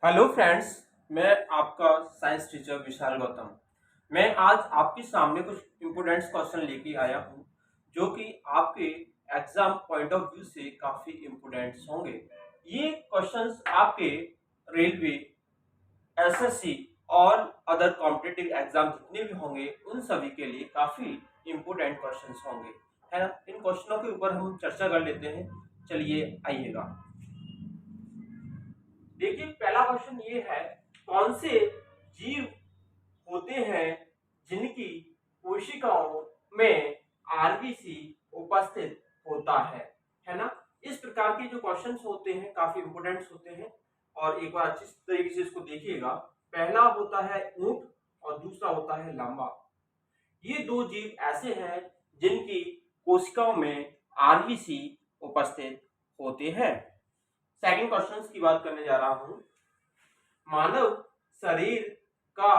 Hello friends. मैं आपका science teacher विशाल गौतम। मैं आज आपके सामने कुछ इम्पोर्टेंट क्वेश्चन लेके आया हूँ जो कि आपके एग्जाम पॉइंट ऑफ व्यू से काफ़ी इम्पोर्टेंट होंगे। ये क्वेश्चंस आपके रेलवे, एसएससी और अदर कॉम्पिटिटिव एग्जाम जितने भी होंगे उन सभी के लिए काफ़ी इम्पोर्टेंट क्वेश्चंस होंगे, है ना। इन क्वेश्चनों के ऊपर हम चर्चा कर लेते हैं। चलिए आइएगा। देखिए, पहला क्वेश्चन ये है, कौन से जीव होते हैं जिनकी कोशिकाओं में आरबीसी उपस्थित होता है ना। इस प्रकार के जो क्वेश्चंस होते हैं काफी इंपोर्टेंट होते हैं और एक बार अच्छी तरीके से इसको देखिएगा। पहला होता है ऊंट और दूसरा होता है लंबा। ये दो जीव ऐसे हैं जिनकी कोशिकाओं में आरबीसी उपस्थित होते हैं। सेकंड क्वेश्चन की बात करने जा रहा हूं। मानव शरीर का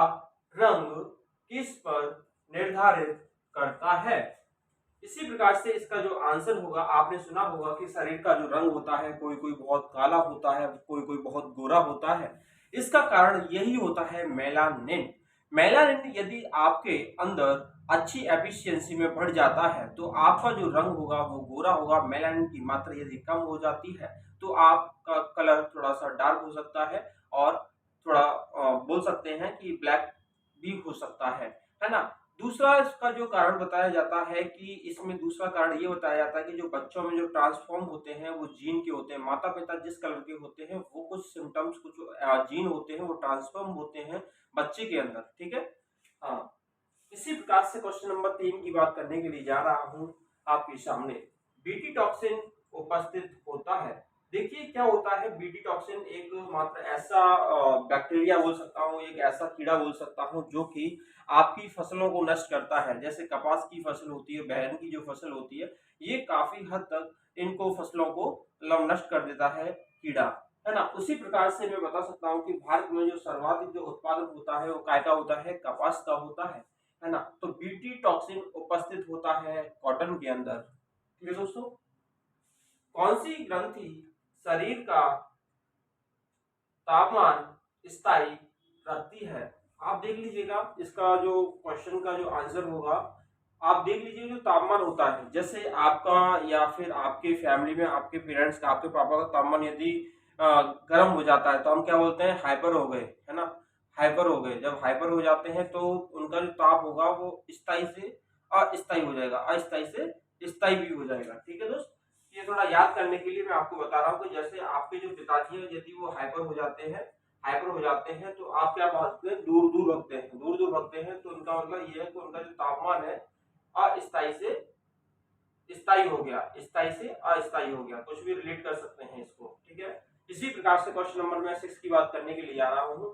रंग किस पर निर्धारित करता है। इसी प्रकार से इसका जो आंसर होगा, आपने सुना होगा कि शरीर का जो रंग होता है, कोई कोई बहुत काला होता है, कोई कोई बहुत गोरा होता है। इसका कारण यही होता है मेलानिन। मेलानिन यदि आपके अंदर अच्छी एफिशिएंसी में बढ़ जाता है तो आपका जो रंग होगा वो गोरा होगा। मेलानिन की मात्रा यदि कम हो जाती है तो आपका कलर थोड़ा सा डार्क हो सकता है और थोड़ा बोल सकते हैं कि ब्लैक भी हो सकता है ना। दूसरा इसका जो कारण बताया जाता है कि इसमें दूसरा कारण ये बताया जाता है कि जो बच्चों में जो ट्रांसफॉर्म होते हैं वो जीन के होते हैं। माता पिता जिस कलर के होते हैं वो कुछ सिम्टम्स, कुछ जीन होते हैं वो ट्रांसफॉर्म होते हैं बच्चे के अंदर, ठीक है। हाँ, इसी प्रकार से क्वेश्चन नंबर 3 की बात करने के लिए जा रहा हूँ आपके सामने। बीटी टॉक्सिन उपस्थित होता है। देखिए क्या होता है, बीटी टॉक्सिन एक मात्र ऐसा बैक्टीरिया बोल सकता हूँ, एक ऐसा कीड़ा बोल सकता हूँ जो कि आपकी फसलों को नष्ट करता है। जैसे कपास की फसल होती है, बैंगन की जो फसल होती है, ये काफी हद तक इनको फसलों को नष्ट कर देता है कीड़ा, है ना। उसी प्रकार से मैं बता सकता हूँ कि भारत में जो सर्वाधिक जो उत्पादन होता है वो काय का होता है, कपास का होता है ना। तो बीटी टॉक्सिन उपस्थित होता है कॉटन के अंदर, ठीक है दोस्तों। कौन सी ग्रंथि शरीर का तापमान स्थायी रखती है। आप देख लीजिएगा, इसका जो क्वेश्चन का जो आंसर होगा, आप देख लीजिए जो तापमान होता है, जैसे आपका या फिर आपके फैमिली में आपके पेरेंट्स का, आपके पापा का तापमान यदि गर्म हो जाता है तो हम क्या बोलते हैं, हाइपर हो गए, है ना। हाइपर हो गए, जब हाइपर हो जाते हैं तो उनका जो ताप होगा वो स्थायी से अस्थायी हो जाएगा, अस्थायी से स्थायी भी हो जाएगा, ठीक है दोस्त। ये थोड़ा याद करने के लिए मैं आपको बता रहा हूँ कि जैसे आपके जो पिताजी हैं यदि वो हाइपर हो जाते हैं तो आप क्या भागते हैं, दूर दूर भगते हैं, दूर दूर भगते हैं। तो उनका मतलब ये है कि उनका जो तापमान है अस्थायी से स्थायी हो गया, स्थायी से अस्थायी हो गया, कुछ भी रिलेट कर सकते हैं इसको, ठीक है। इसी प्रकार से क्वेश्चन नंबर मैं 6 की बात करने के लिए जा रहा हूँ।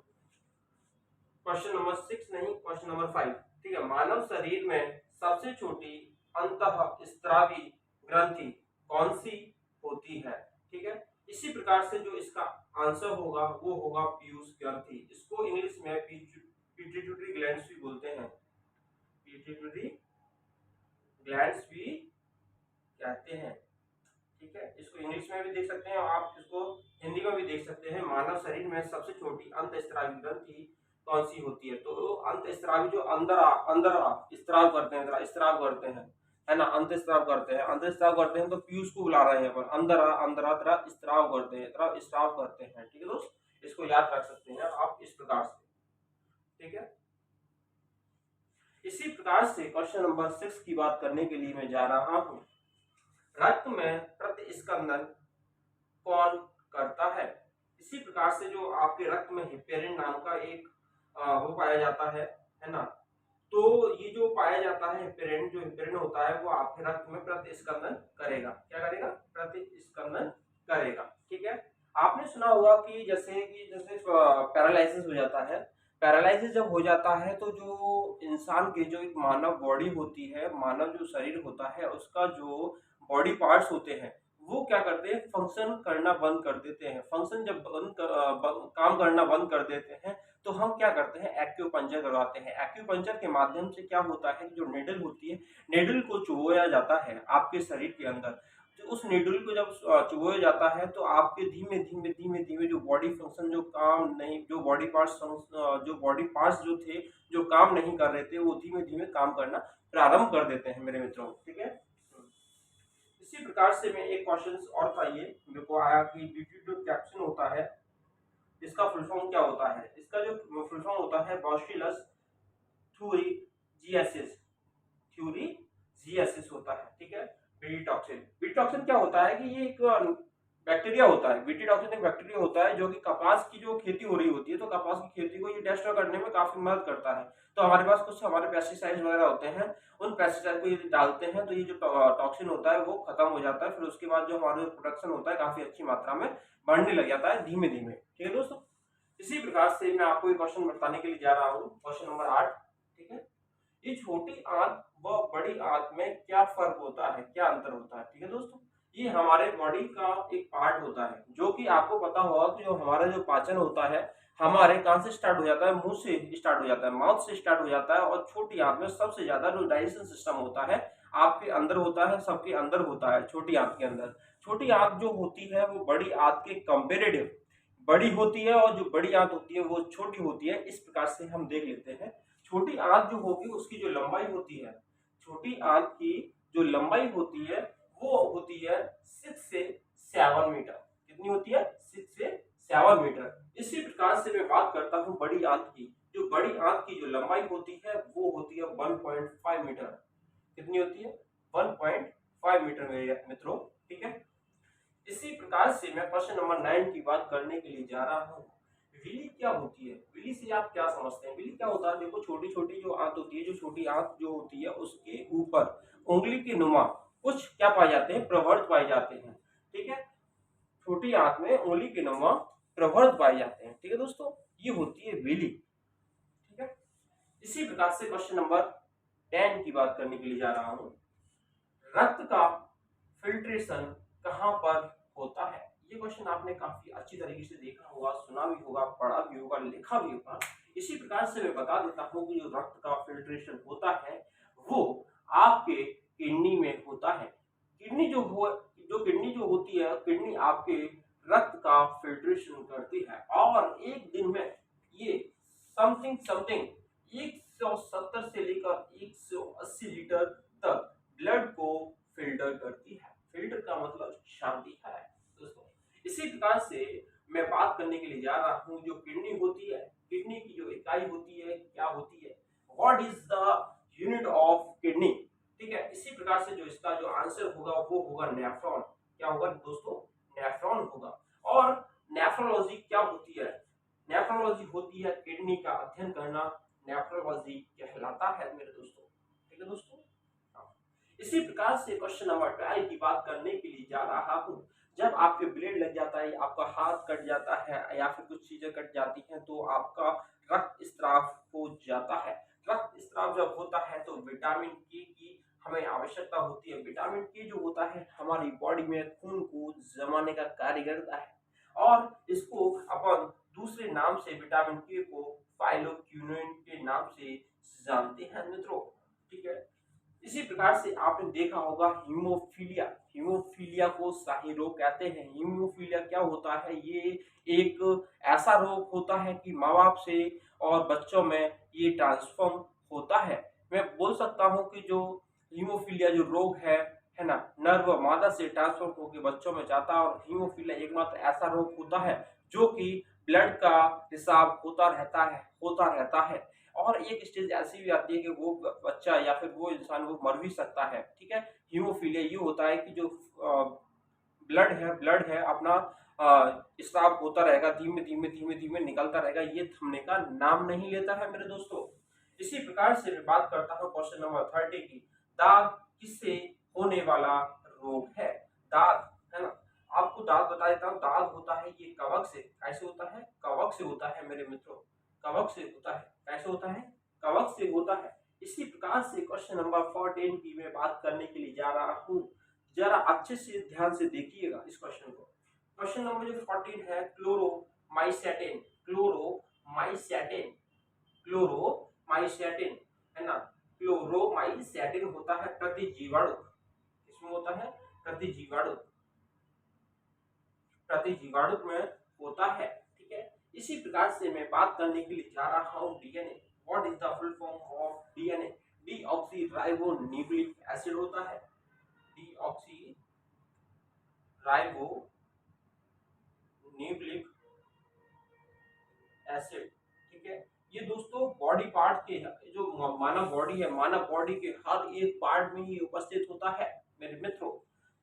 क्वेश्चन नंबर 6 नहीं, क्वेश्चन नंबर 5, ठीक है। मानव शरीर में सबसे छोटी अंतःस्रावी ग्रंथि कौन सी होती है, ठीक है। इसी प्रकार से जो इसका आंसर होगा वो होगा पीयूष ग्रंथि। इसको इंग्लिश में पिट्यूटरी ग्लैंड्स भी बोलते हैं, पिट्यूटरी ग्लैंड्स भी कहते हैं, ठीक है। इसको इंग्लिश में भी देख सकते हैं और आप इसको हिंदी में भी देख सकते हैं। मानव शरीर में सबसे छोटी अंतःस्रावी ग्रंथि कौन सी होती है। तो अंतःस्रावी जो अंदर अंदर स्त्राव करते हैं, स्त्राव करते हैं, है ना। अंतःस्राव करते हैं, अंतःस्राव करते हैं तो पीयूष को बुला रहे हैं पर अंदर अंदर स्त्राव करते हैं, स्त्राव करते हैं, ठीक है दोस्त। इसको याद रख सकते हैं आप इस प्रकार से, ठीक है। इसी प्रकार से क्वेश्चन नंबर 6 की बात करने के लिए मैं जा रहा हूँ। रक्त में प्रतिस्पंदन कौन करता है। इसी प्रकार से जो आपके रक्त में हेपेरिन नाम का एक वो पाया जाता है ना। तो ये जो पाया जाता है हेपेरिन, जो हेपेरिन होता है वो आपके रक्त में प्रतिस्पंदन करेगा। क्या करेगा, प्रतिस्पंदन करेगा, ठीक है। आपने सुना होगा कि जैसे पैरालिसिस हो जाता है, पैरालिसिस जब हो जाता है तो जो इंसान के जो एक मानव बॉडी होती है, मानव जो शरीर होता है उसका जो बॉडी पार्ट्स होते हैं वो क्या करते हैं, फंक्शन करना बंद कर देते हैं। फंक्शन जब काम करना बंद कर देते हैं तो हम क्या करते हैं, एक्यूपंक्चर करवाते हैं। एक्यूपंक्चर के माध्यम से क्या होता है, जो नेडल होती है, नेडल को चुभोया जाता है आपके शरीर के अंदर। तो उस नीडल को जब चुभोया जाता है तो आपके धीमे-धीमे जो बॉडी फंक्शन जो काम नहीं जो बॉडी पार्ट्स जो थे, जो काम नहीं कर रहे थे, वो धीमे-धीमे काम करना प्रारंभ कर देते हैं मेरे मित्रों, ठीक है? इसी प्रकार से मैं एक क्वेश्चन और था ये मेरे को आया कि डिट्यूटिव कैप्शन होता है, इसका फुल फॉर्म क्या होता है? इसका जो फुल फॉर्म होता है बॉस्टुलस थ्यूरीजिएसिस, थ्यूरीजिएसिस होता है, ठीक है? बीटी टॉक्सिन, बीटी टॉक्सिन क्या होता है कि ये एक बैक्टीरिया होता है। बीटी टॉक्सिन एक बैक्टीरिया होता है जो कि कपास की जो खेती हो रही होती है, तो कपास की खेती को ये डिस्ट्रॉय करने में काफी मदद करता है। तो हमारे पास कुछ हमारे पेस्टिसाइड्स वगैरह होते हैं, उन पेस्टिसाइड को यदि डालते हैं तो ये जो टॉक्सिन होता है वो खत्म हो जाता है। फिर उसके बाद जो हमारा प्रोडक्शन होता है काफी अच्छी मात्रा में बढ़ने लग जाता है धीमे-धीमे, ठीक है दोस्तों? इसी प्रकार से मैं आपको एक क्वेश्चन बताने के लिए जा रहा हूँ, क्वेश्चन नंबर 8, ठीक है? ये छोटी आंत व बड़ी आंत में क्या फर्क होता है, क्या अंतर होता है, ठीक है दोस्तों? ये हमारे बॉडी का एक पार्ट होता है, जो कि आपको पता होगा कि जो हमारा जो पाचन होता है, हमारे कहाँ से स्टार्ट हो जाता है, मुंह से स्टार्ट हो जाता है, माउथ से स्टार्ट हो जाता है, और छोटी आंत में सबसे ज्यादा जो डाइजेशन सिस्टम होता है आपके अंदर होता है, सबके अंदर होता है, छोटी आंत के अंदर। छोटी आंत जो होती है वो बड़ी आंत के कंपेरेटिव बड़ी होती है, और जो बड़ी आंत होती है वो छोटी होती है। इस प्रकार से हम देख लेते हैं। छोटी आंत जो होगी उसकी जो लंबाई होती है, छोटी आंत की जो लंबाई होती है वो होती है 6 से 7 मीटर। कितनी होती है? 6 से 7 मीटर। इसी प्रकार से मैं बात करता हूँ बड़ी आंत की। जो बड़ी आंत की जो लंबाई होती है वो होती है 1.5 मीटर। कितनी होती है? 1.5 मीटर मेरे मित्रों, ठीक है? इसी प्रकार से मैं क्वेश्चन नंबर 9 की बात करने के लिए जा रहा हूँ। विली क्या होती है? विली से आप क्या समझते हैं? विली क्या होता है? देखो, छोटी छोटी जो आंत होती है, जो छोटी आंत जो होती है उसके ऊपर उंगली के नुमा कुछ क्या पाए जाते हैं? प्रवर्त पाए जाते हैं, ठीक है? छोटी आंत में उंगली के नुमा प्रवर्त पाए जाते हैं, ठीक है दोस्तों? ये होती है विली, ठीक है? इसी प्रकार से क्वेश्चन नंबर 10 की बात करने के लिए जा रहा हूँ। रक्त का फिल्ट्रेशन कहाँ पर होता है? ये क्वेश्चन आपने काफी अच्छी तरीके से देखा होगा, सुना भी होगा, पढ़ा भी होगा, लिखा भी होगा। इसी प्रकार से मैं बता देता हूँ कि जो रक्त का फिल्ट्रेशन होता है वो आपके किडनी में होता है। किडनी जो होती है, किडनी आपके रक्त का फिल्ट्रेशन करती है, और एक दिन में ये समथिंग समथिंग 170 से लेकर 180 लीटर तक ब्लड को फिल्टर करती है। फिल्टर का मतलब शांति है दोस्तों। इसी प्रकार से मैं बात करने के लिए जा रहा हूँ, जो किडनी होती है, किडनी की जो इकाई होती है क्या होती है? What is the unit of kidney? ठीक है, इसी प्रकार से जो इसका जो आंसर होगा वो होगा नेफ्रॉन। क्या होगा दोस्तों? नेफ्रॉन होगा। और नेफ्रोलॉजी क्या होती है? नेफ्रोलॉजी होती है किडनी का अध्ययन करना, नेफ्रोलॉजी कहलाता है मेरे दोस्तों, ठीक है दोस्तों? इसी प्रकार से क्वेश्चन नंबर 12 की बात करने के लिए जा रहा हूँ। जब आपके ब्लेड लग जाता है, आपका हाथ कट जाता है, या फिर कुछ चीजें कट जाती हैं, तो आपका रक्त स्त्राव हो जाता है। रक्त स्त्राव जब होता है तो विटामिन के की हमें आवश्यकता होती है। विटामिन के जो होता है हमारी बॉडी में खून को जमाने का कार्य करता है, और इसको अपन दूसरे नाम से विटामिन के को फाइलोक्विनोन के नाम से जानते हैं मित्रों, ठीक है? इसी प्रकार से आपने देखा होगा हीमोफीलिया। हीमोफीलिया को शाही रोग कहते हैं। हीमोफीलिया क्या होता है? ये एक ऐसा रोग होता है कि माँ बाप से और बच्चों में ये ट्रांसफॉर्म होता है। मैं बोल सकता हूँ कि जो हीमोफीलिया जो रोग है ना, नर व मादा से ट्रांसफॉर्म होकर बच्चों में जाता है। और हीमोफीलिया एकमात्र ऐसा रोग होता है जो कि ब्लड का रिसाव होता रहता है। और एक स्टेज ऐसी भी आती है कि वो बच्चा या फिर वो इंसान वो मर भी सकता है, ठीक है? हीमोफीलिया ये होता है कि जो ब्लड है अपना स्राव होता रहेगा, धीमे धीमे निकलता रहेगा, ये थमने का नाम नहीं लेता है मेरे दोस्तों। इसी प्रकार से मैं बात करता हूँ क्वेश्चन नंबर 30 की। दाद किससे होने वाला रोग है? दाद, है ना? आपको दाद बता देता हूँ। दाद होता है ये कवक से। कैसे होता है? कवक से होता है मेरे मित्रों, कवक से होता है। कैसे होता है? कवक से होता है। इसी प्रकार से क्वेश्चन नंबर 14 की मैं बात करने के लिए जा रहा हूँ। जरा अच्छे से ध्यान से देखिएगा इस क्वेश्चन को। क्वेश्चन नंबर जो 14 है, क्लोरोमाइसेटिन। क्लोरोमाइसेटिन, क्लोरोमाइसेटिन, है ना? क्लोरोमाइसेटिन होता है प्रतिजीवाणु। किसमें होता है? प्रतिजीवाणु में होता है। ठीक है, इसी प्रकार से मैं बात करने के लिए जा रहा हूँ DNA. What is the full form of DNA? Deoxy ribo nucleic acid होता है। Deoxy ribo nucleic acid. ठीक है, ये दोस्तों बॉडी पार्ट के जो मानव बॉडी है, मानव बॉडी के हर एक पार्ट में ही उपस्थित होता है मेरे मित्रों।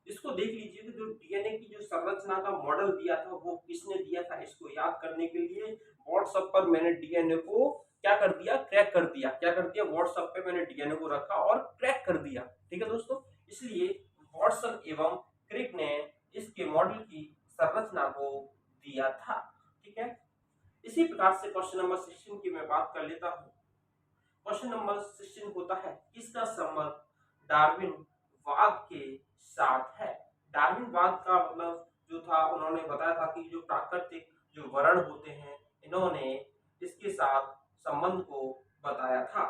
इसको देख लीजिए कि जो डीएनए की जो संरचना का मॉडल दिया था वो किसने दिया था। इसको याद करने के लिए व्हाट्सएप पर मैंने डीएनए को क्या कर दिया, क्रैक कर दिया। क्या कर दिया, व्हाट्सएप पे मैंने डीएनए को रखा और क्रैक कर दिया। ठीक है दोस्तों, इसलिए वॉटसन एवं क्रिक ने इसके मॉडल की संरचना को दिया था। ठीक है, इसी प्रकार से क्वेश्चन नंबर 16 की मैं बात कर लेता हूं। क्वेश्चन नंबर 16 होता है, किसका संबंध डार्विन वाद के साथ है? डार्विन वाद का मतलब जो था, उन्होंने बताया था कि जो प्राकृतिक जो वर्ण होते हैं, इन्होंने इसके साथ संबंध को बताया था,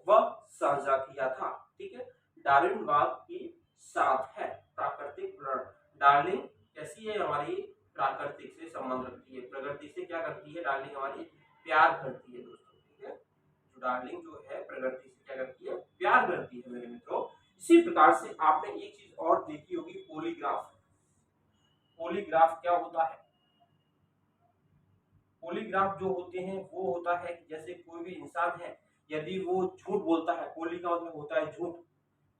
वह साझा किया था। ठीक है, डार्विन वाद के साथ है प्राकृतिक वर्ण। डार्विन कैसी है, हमारी प्राकृतिक से संबंध रखती है, प्रकृति से क्या करती है, डार्लिंग हमारी प्यार करती है दोस्तों। ठीक है, जो डार्लिंग जो है प्रकृति से क्या करती है, प्यार करती है मेरे मित्रों। इसी प्रकार से आपने एक चीज और देखी होगी, पॉलीग्राफ। पॉलीग्राफ क्या होता है? पॉलीग्राफ जो होते हैं वो होता है कि जैसे कोई भी इंसान है, यदि वो झूठ बोलता है, पोली का मतलब होता है झूठ।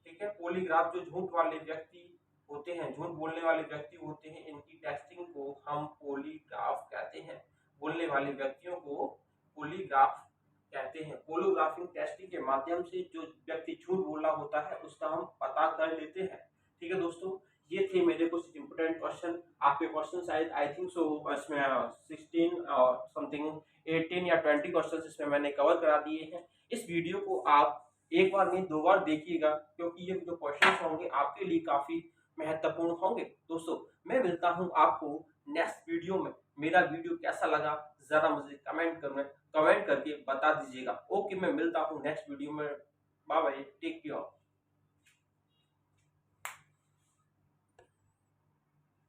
ठीक है, पॉलीग्राफ जो झूठ वाले व्यक्ति होते हैं, झूठ बोलने वाले व्यक्ति होते हैं, इनकी टेस्टिंग को हम पॉलीग्राफ कहते हैं। बोलने वाले व्यक्तियों को पॉलीग्राफ कहते हैं। पोलोग्राफिंग टेस्टिंग के माध्यम से जो व्यक्ति झूठ बोला होता है उसका हम पता कर लेते हैं। ठीक है दोस्तों, ये थे मेरे कुछ इंपोर्टेंट क्वेश्चन। आपके क्वेश्चन शायद आई थिंक सो इसमें 16 और समथिंग 18 या 20 क्वेश्चन इसमें मैंने कवर करा दिए हैं। इस वीडियो को आप एक बार नहीं 2 बार देखिएगा, क्योंकि ये जो क्वेश्चन होंगे आपके लिए काफी महत्वपूर्ण होंगे। दोस्तों, मैं मिलता हूं आपको नेक्स्ट वीडियो में। मेरा वीडियो कैसा लगा जरा मुझे कमेंट करके बता दीजिएगा। ओके, मैं मिलता हूं नेक्स्ट वीडियो में। Bye bye, take care.